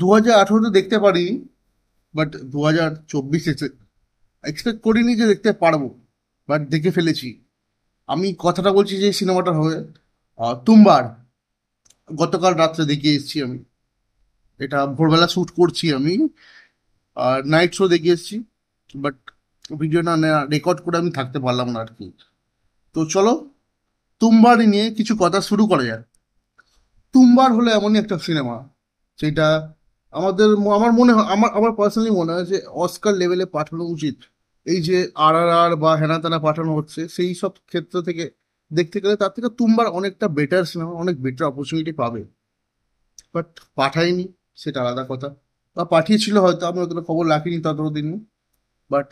2018-তে দেখতে পারিনি, but 2024 expect করিনি যে দেখতে পারবো, বাট দেখে ফেলেছি। আমি কথাটা বলছি যে সিনেমাটা হয়ে তুম্বার গতকাল রাত্রে দেখে এসেছি আমি। এটা ভোরবেলা শ্যুট করছি আমি, আর নাইট শো দেখে এসেছি। বাট ভিডিওটা রেকর্ড করে আমি থাকতে পারলাম না আর কি। তো চলো, তুম্বার নিয়ে কিছু কথা শুরু করা যাক। তুম্বার হলো এমনই একটা সিনেমা যেটা আমার মনে হয়, আমার আমার পার্সোনালি মনে হয় যে অস্কার লেভেলে পাঠানো উচিত। এই যে RRR বা হেনা তেনা পাঠানো হচ্ছে, সেই সব ক্ষেত্র থেকে দেখতে গেলে তার থেকে তুম্বার অনেকটা বেটার সিনেমা, অনেক বেটার অপরচুনিটি পাবে। বাট পাঠায়নি, সেটা আলাদা কথা। বা পাঠিয়েছিল হয়তো, আমি অতটা খবর রাখিনি ততদিন। বাট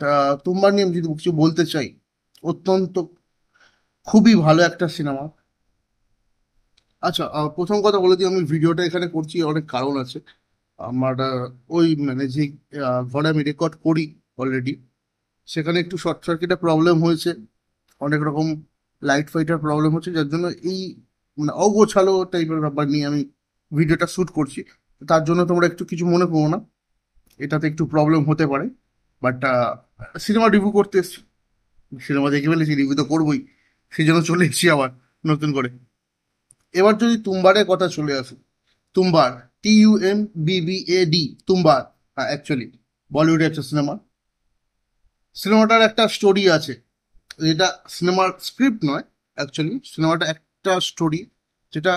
তুম্বার নিয়ে আমি যদি কিছু বলতে চাই, অত্যন্ত খুবই ভালো একটা সিনেমা। আচ্ছা, প্রথম কথা বলে দিই, আমি ভিডিওটা এখানে করছি অনেক কারণ আছে। আমার ওই মানে যে ঘরে আমি রেকর্ড করি অলরেডি, সেখানে একটু শর্ট সার্কিটের প্রবলেম হয়েছে, অনেক রকম লাইট ফাইটের প্রবলেম হচ্ছে, যার জন্য এই মানে অগোছালো টাইপের ব্যাপার নিয়ে আমি ভিডিওটা শ্যুট করছি। তার জন্য তোমরা একটু কিছু মনে করো না, এটাতে একটু প্রবলেম হতে পারে। বাট সিনেমা রিভিউ করতে এসেছি, সিনেমা দেখে ফেলেছি, রিভিউ তো করবোই, সেই জন্য চলে এসেছি আবার নতুন করে। এবার যদি তুম্বারের কথা চলে আসে, তুম্বার, TUMBBAD, তুম্বার, হ্যাঁ অ্যাকচুয়ালি বলিউডের একটা সিনেমা। সিনেমাটার একটা স্টোরি আছে, যেটা সিনেমার স্ক্রিপ্ট নয়, অ্যাকচুয়ালি সিনেমাটা একটা স্টোরি, যেটা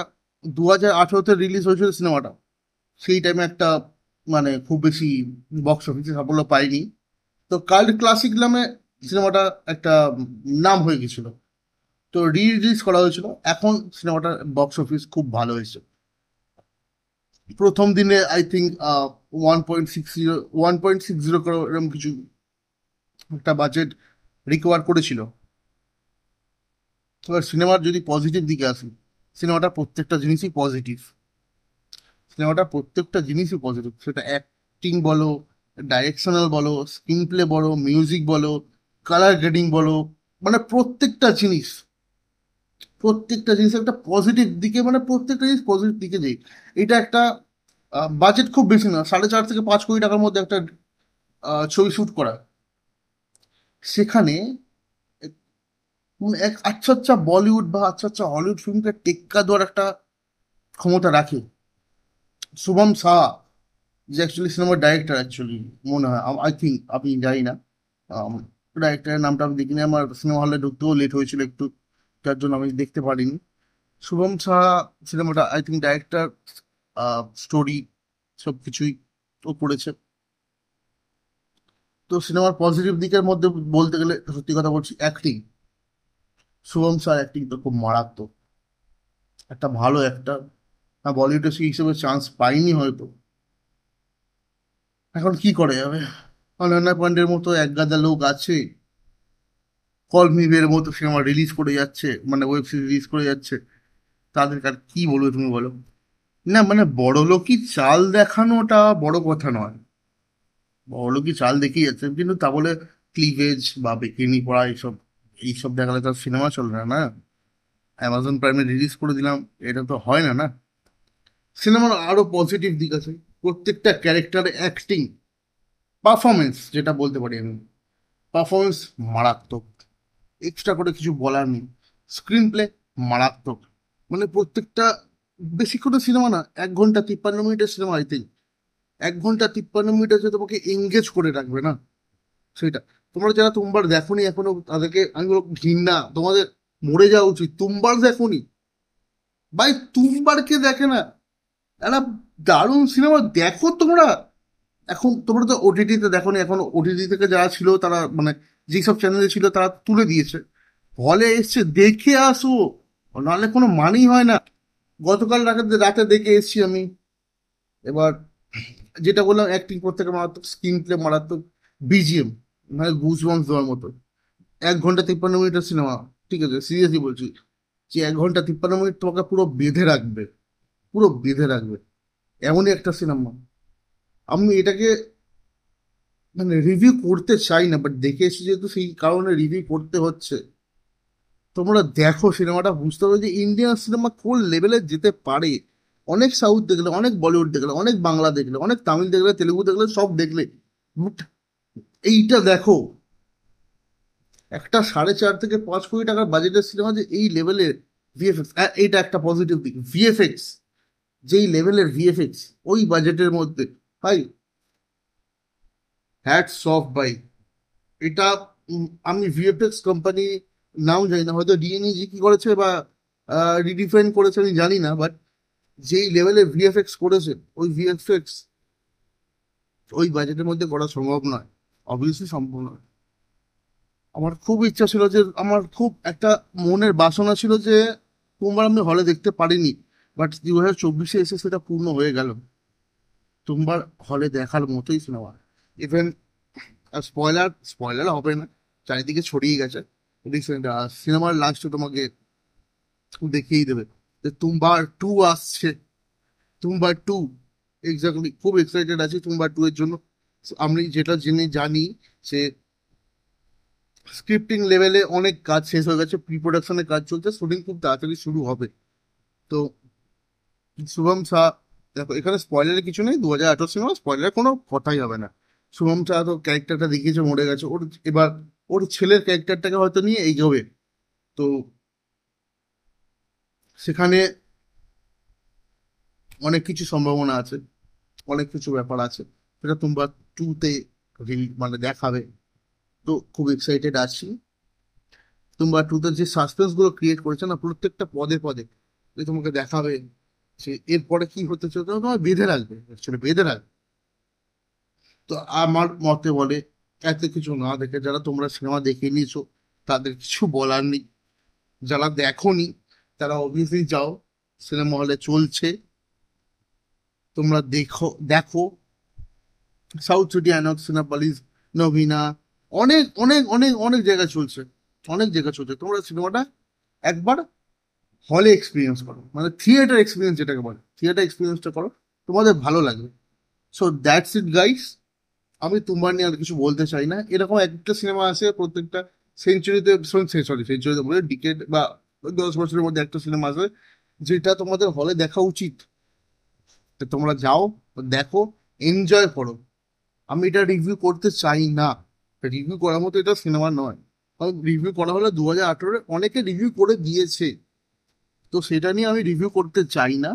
2018-তে রিলিজ হয়েছিল সিনেমাটা। সেই টাইমে একটা মানে খুব বেশি বক্স অফিসে সাফল্য পায়নি। তো কাল্ট ক্লাসিক নামে সিনেমাটা একটা নাম হয়ে গেছিল। তো রিলিজ করা হয়েছিল, এখন সিনেমাটার বক্স অফিস খুব ভালো হয়েছে। প্রথম দিনে আই থিঙ্ক 1.60 করোড় এরকম কিছু একটা বাজেট রিকভার করেছিল। এবার সিনেমার যদি পজিটিভ দিকে আসি, সিনেমাটা প্রত্যেকটা জিনিসই পজিটিভ। সিনেমাটা প্রত্যেকটা জিনিসই পজিটিভ, সেটা অ্যাক্টিং বলো, ডাইরেকশনাল বলো, স্ক্রিন প্লে বলো, মিউজিক বলো, কালার গ্রেডিং বলো, মানে প্রত্যেকটা জিনিস একটা পজিটিভ দিকে, মানে প্রত্যেকটা জিনিস পজিটিভ দিকে যাই। এটা একটা বাজেট খুব বেশি না, 4.5 থেকে 5 কোটি টাকার মধ্যে একটা ছবি শুট করা। সেখানে এক আচ্ছা আচ্ছা বলিউড বা আচ্ছা আচ্ছা হলিউড ফিল্মকে টেক্কা দেওয়ার একটা ক্ষমতা রাখে শুভম শাহ, যে অ্যাকচুয়ালি সিনেমার ডাইরেক্টর অ্যাকচুয়ালি, মনে হয়, আই থিঙ্ক, আমি জানি না ডাইরেক্টরের নামটা আমি দেখিনি, আমার সিনেমা হলে ঢুকতেও লেট হয়েছিল একটু, যার জন্য আমি দেখতে পারিনি। শুভম শাহ সিনেমাটা আই থিঙ্ক ডাইরেক্টর, স্টোরি, সব কিছুই ও করেছে। তো সিনেমার পজিটিভ দিকের মধ্যে বলতে গেলে সত্যি কথা বলছি, অ্যাক্টিং, শুভম শাহ অ্যাক্টিং তো খুব মারাত্মক, একটা ভালো অ্যাক্টর। না, বলিউডে সেই হিসেবে চান্স পাইনি হয়তো, এখন কি করে যাবে। অনন্যা পান্ডের মতো একগাদা লোক আছে, কল মি বের মতো সিনেমা রিলিজ করে যাচ্ছে, মানে ওয়েব সিরিজ রিলিজ করে যাচ্ছে, তাদের আর কি বলবে তুমি বলো। না মানে বড় লোকই চাল দেখানোটা বড় কথা নয়, বড় লোকই চাল দেখিয়ে যাচ্ছে, কিন্তু তা বলে ক্লিভেজ বা বিকিনি পড়া এইসব এইসব দেখালে তো সিনেমা চলবে না, না। অ্যামাজন প্রাইমে রিলিজ করে দিলাম, এটা তো হয় না, না। সিনেমার আরো পজিটিভ দিক আছে, প্রত্যেকটা ক্যারেক্টারে অ্যাক্টিং, পারফরমেন্স যেটা বলতে পারি আমি, পারফরমেন্স মারাত্মক, এক্সট্রা করে কিছু বলার নেই। স্ক্রিন প্লে মারাত্মক, মানে প্রত্যেকটা, বেশি কোনো সিনেমা না, 1 ঘন্টা 53 মিনিটের সিনেমা আই থিঙ্ক, 1 ঘন্টা 53 মিনিট হচ্ছে তোমাকে এঙ্গেজ করে রাখবে না, সেটা। তোমরা যারা তুমবার দেখোনি এখনো, তাদেরকে আমি বলবো ঘৃণা, তোমাদের মরে যাওয়া উচিত, তুমবার দেখোনি ভাই, তুমবারকে দেখে না, একটা দারুণ সিনেমা, দেখো তোমরা। এখন তোমরা তো OTT-তে দেখোনি, এখন OTT থেকে যারা ছিল তারা মানে যেসব চ্যানেলে ছিল তারা তুলে দিয়েছে, হলে এসছে দেখে আসো, নাহলে কোনো মানেই হয় না। গতকাল রাতে রাতে দেখে এসেছি আমি। এবার যেটা বললাম, অ্যাক্টিং প্রত্যেকের মারাত্মক, স্ক্রিন প্লে মারাত্মক, BGM মানে গুজ বাম্পস দেওয়ার মতো। 1 ঘন্টা 53 মিনিটের সিনেমা, ঠিক আছে, সিরিয়াসলি বলছি, যে 1 ঘন্টা 53 মিনিট তোমাকে পুরো বেঁধে রাখবে, পুরো বেঁধে রাখবে, এমনই একটা সিনেমা। আমি এটাকে মানে রিভিউ করতে চাই না, বাট দেখে এসেছি যেহেতু সেই কারণে রিভিউ করতে হচ্ছে। তোমরা দেখো সিনেমাটা, বুঝতে পারবে যে ইন্ডিয়ান সিনেমা কোন লেভেলে যেতে পারে। অনেক সাউথ দেখলে, অনেক বলিউড দেখলে, অনেক বাংলা দেখলে, অনেক তামিল দেখলে, তেলেগু দেখলে, সব দেখলে, বাট এইটা দেখো, একটা 4.5 থেকে 5 কোটি টাকার বাজেটের সিনেমা যে এই লেভেলের ভিএফএক্স, এইটা একটা পজিটিভ দিক, ভিএফএক্স, যেই লেভেলের ভিএফএক্স ওই বাজেটের মধ্যে, ভাই হ্যাটস অফ ভাই। এটা আমি ভিএফএক্স কোম্পানি নাম জানি না, হয়তো ডিএনইজি কি করেছে বা রিডিফাইন করেছে আমি জানি না, বাট যেই লেভেলে ভিএফএক্স করেছে, ওই ভিএফএক্স ওই বাজেটের মধ্যে করা সম্ভব নয়, অবভিয়াসলি সম্ভব নয়। আমার খুব ইচ্ছা ছিল যে, আমার খুব একটা মনের বাসনা ছিল যে তোমার আমি হলে দেখতে পারিনি, বাট 2024-এ এসে সেটা পূর্ণ হয়ে গেল। তোমার হলে দেখার মতোই সিনেমা। ইভেন স্পয়লার স্পয়লার হবে না, চারিদিকে ছড়িয়ে গেছে রিসেন্ট, সিনেমার লাস্টে তোমাকে দেখিয়েই দেবে যে তুম্বার 2 আসছে। তুম্বার 2, এক্স্যাক্টলি, খুব এক্সাইটেড আছি তুম্বার 2 এর জন্য। আমি যেটা জেনে জানি যে স্ক্রিপ্টিং লেভেলে অনেক কাজ শেষ হয়ে গেছে, প্রি প্রোডাকশনের কাজ চলছে, শুটিং খুব তাড়াতাড়ি শুরু হবে। তো শুভম শাহ, দেখো এখানে স্পয়লারের কিছু নেই, 2018 সিনেমা, স্পয়লারের কোনো কথাই হবে না। শুভম শাহ তো ক্যারেক্টারটা দেখিয়েছে, মরে গেছে, ওর এবার ওর ছেলের ক্যারেক্টারটাকে হয়তো নিয়ে এগোবে। তো সেখানে অনেক কিছু সম্ভাবনা আছে, অনেক কিছু ব্যাপার আছে, সেটা তোমরা 2-তে মানে দেখাবে। তো খুব এক্সাইটেড আছি। তোমরা 2-তে যে সাসপেন্স গুলো ক্রিয়েট করেছে না, প্রত্যেকটা পদে পদে যে তোমাকে দেখাবে সে এরপরে কি হতে চলছে, তোমার বেঁধে রাখবে, অ্যাকচুয়ালি বেঁধে রাখবে। তো আমার মতে বলে, এত কিছু না দেখে যারা তোমরা সিনেমা দেখে নিয়েছো তাদের কিছু বলার নেই, যারা দেখোনি তারা অবভিয়াসলি যাও, সিনেমা হলে চলছে, তোমরা দেখো দেখো। সাউথ সিটি আইনক্স, সিনেপলিস, নভিনা, অনেক অনেক অনেক অনেক জায়গায় চলছে, অনেক জায়গায় চলছে। তোমরা সিনেমাটা একবার হলে এক্সপিরিয়েন্স করো, মানে থিয়েটার এক্সপিরিয়েন্স যেটাকে বলে, থিয়েটার এক্সপিরিয়েন্সটা করো, তোমাদের ভালো লাগবে। So that's it guys. আমি তোমার নিয়ে আর কিছু বলতে চাই না। এরকম একটা সিনেমা আছে প্রত্যেকটা সেঞ্চুরিতে, সরি সেঞ্চুরিতে বলে, ডিকেড বা 10 বছরের মধ্যে একটা সিনেমা আছে যেটা তোমাদের হলে দেখা উচিত। তো তোমরা যাও, দেখো, এনজয় করো। আমি এটা রিভিউ করতে চাই না, রিভিউ করার মতো এটা সিনেমা নয়। কারণ রিভিউ করা হলে 2018-এ অনেকে রিভিউ করে দিয়েছে, তো সেটা নিয়ে আমি রিভিউ করতে চাই না।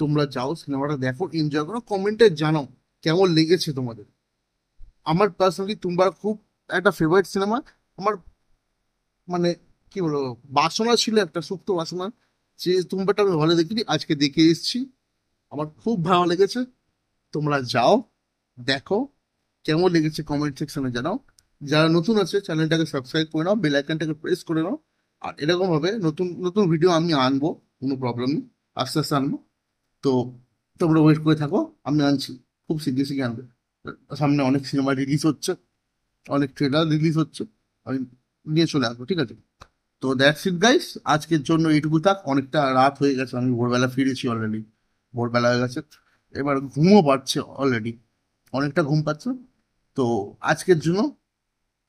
তোমরা যাও, সিনেমাটা দেখো, এনজয় করো, কমেন্টে জানাও কেমন লেগেছে তোমাদের। আমার পার্সোনালি তুমবার খুব একটা ফেভারিট সিনেমা আমার, মানে কি বলবো, বাসনা ছিল, একটা সুপ্ত বাসনা যে তুমবারটা আমি হলে দেখিনি, আজকে দেখে এসেছি, আমার খুব ভালো লেগেছে। তোমরা যাও, দেখো, কেমন লেগেছে কমেন্ট সেকশনে জানাও। যারা নতুন আছে চ্যানেলটাকে সাবস্ক্রাইব করে নাও, বেল আইকনটাকে প্রেস করে নাও। আর এরকম ভাবে নতুন নতুন ভিডিও আমি আনবো, কোনো প্রবলেম নেই, আস্তে আস্তে আনবো। তো তোমরা ওয়েট করে থাকো, আমি আনছি, খুব সিরিয়াসলি আনবে। সামনে অনেক সিনেমা রিলিজ হচ্ছে, অনেক ট্রেলার রিলিজ হচ্ছে, আমি নিয়ে চলে আসবো, ঠিক আছে? তো দ্যাটস ইট গাইস, আজকের জন্য এইটুকু থাক, অনেকটা রাত হয়ে গেছে, আমি ভোরবেলা ফিরেছি অলরেডি, ভোরবেলা হয়ে গেছে, এবার ঘুমও পাচ্ছে অলরেডি, অনেকটা ঘুম পাচ্ছে। তো আজকের জন্য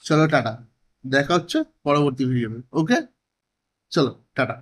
চলো টাটা, দেখা হচ্ছে পরবর্তী ভিডিওতে, ওকে, চলো টাটা।